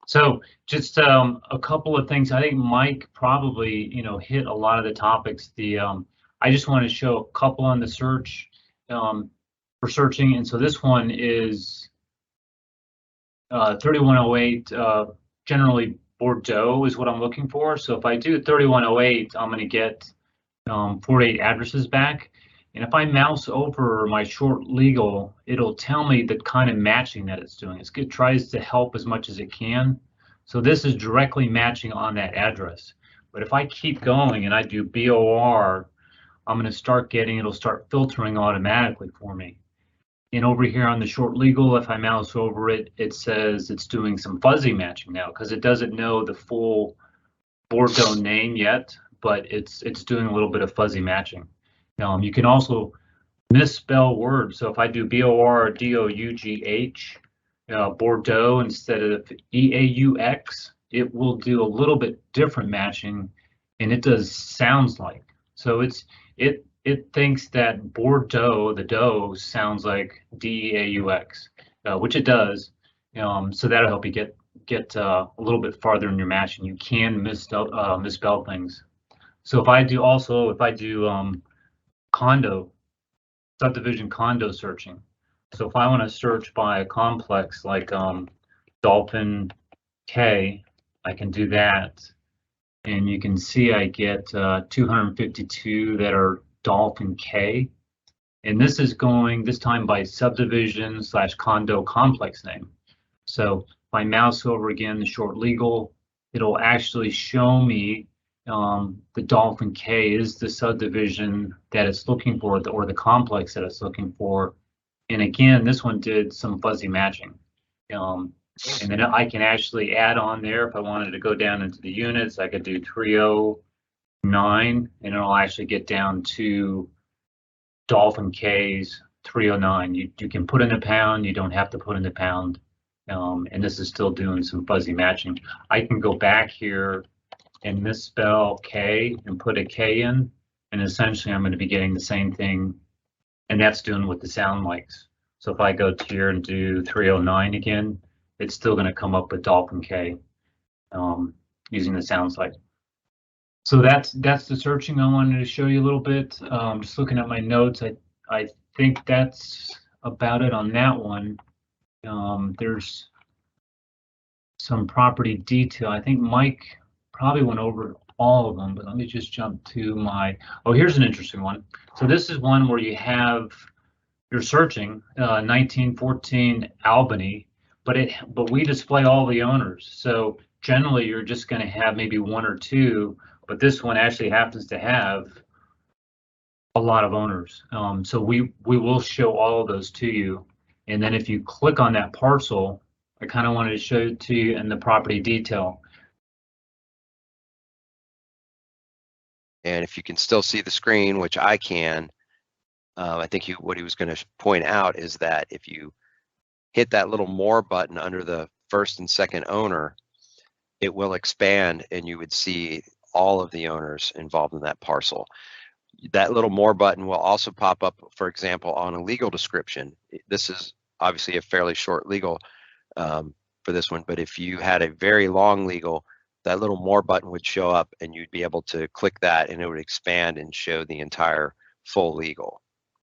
So just a couple of things. I think Mike probably, hit a lot of the topics. I just want to show a couple on the search for searching. And so this one is 3108, generally Bordeaux is what I'm looking for. So if I do 3108, I'm going to get 48 addresses back. And if I mouse over my short legal, it'll tell me the kind of matching that it's doing. It tries to help as much as it can. So this is directly matching on that address. But if I keep going and I do BOR, I'm going to start getting, it'll start filtering automatically for me. And over here on the short legal, if I mouse over it, it says it's doing some fuzzy matching now because it doesn't know the full Bordeaux name yet, but it's doing a little bit of fuzzy matching. You can also misspell words. So if I do BORDOUGH, Bordeaux instead of EAUX, it will do a little bit different matching, and it does sounds like. So it thinks that Bordeaux, the dough, sounds like DEAUX, which it does. So that'll help you get a little bit farther in your matching. You can misspell things. So if I do subdivision condo searching. So if I want to search by a complex like Dolphin K, I can do that. And you can see I get 252 that are Dolphin K. And this is going this time by subdivision / condo complex name. So if I mouse over again the short legal, it'll actually show me the Dolphin K is the subdivision that it's looking for, or the complex that it's looking for. And again, this one did some fuzzy matching. And then I can actually add on there if I wanted to go down into the units. I could do 309, and it'll actually get down to Dolphin K's 309. You can put in a pound. You don't have to put in a pound. And this is still doing some fuzzy matching. I can go back here and misspell K and put a K in, and essentially I'm going to be getting the same thing, and that's doing what the sound likes. So if I go here and do 309 again, it's still going to come up with Dolphin K using the sounds like. So that's the searching I wanted to show you a little bit. Just looking at my notes, I think that's about it on that one. There's some property detail. I think Mike probably went over all of them, but let me just jump to my, here's an interesting one. So this is one where you're searching 1914 Albany, but we display all the owners. So generally you're just going to have maybe one or two, but this one actually happens to have a lot of owners. So we will show all of those to you. And then if you click on that parcel, I kind of wanted to show it to you in the property detail. And if you can still see the screen, which I can, I think what he was going to point out is that if you hit that little more button under the first and second owner, it will expand and you would see all of the owners involved in that parcel. That little more button will also pop up, for example, on a legal description. This is obviously a fairly short legal for this one, but if you had a very long legal, that little more button would show up and you'd be able to click that and it would expand and show the entire full legal.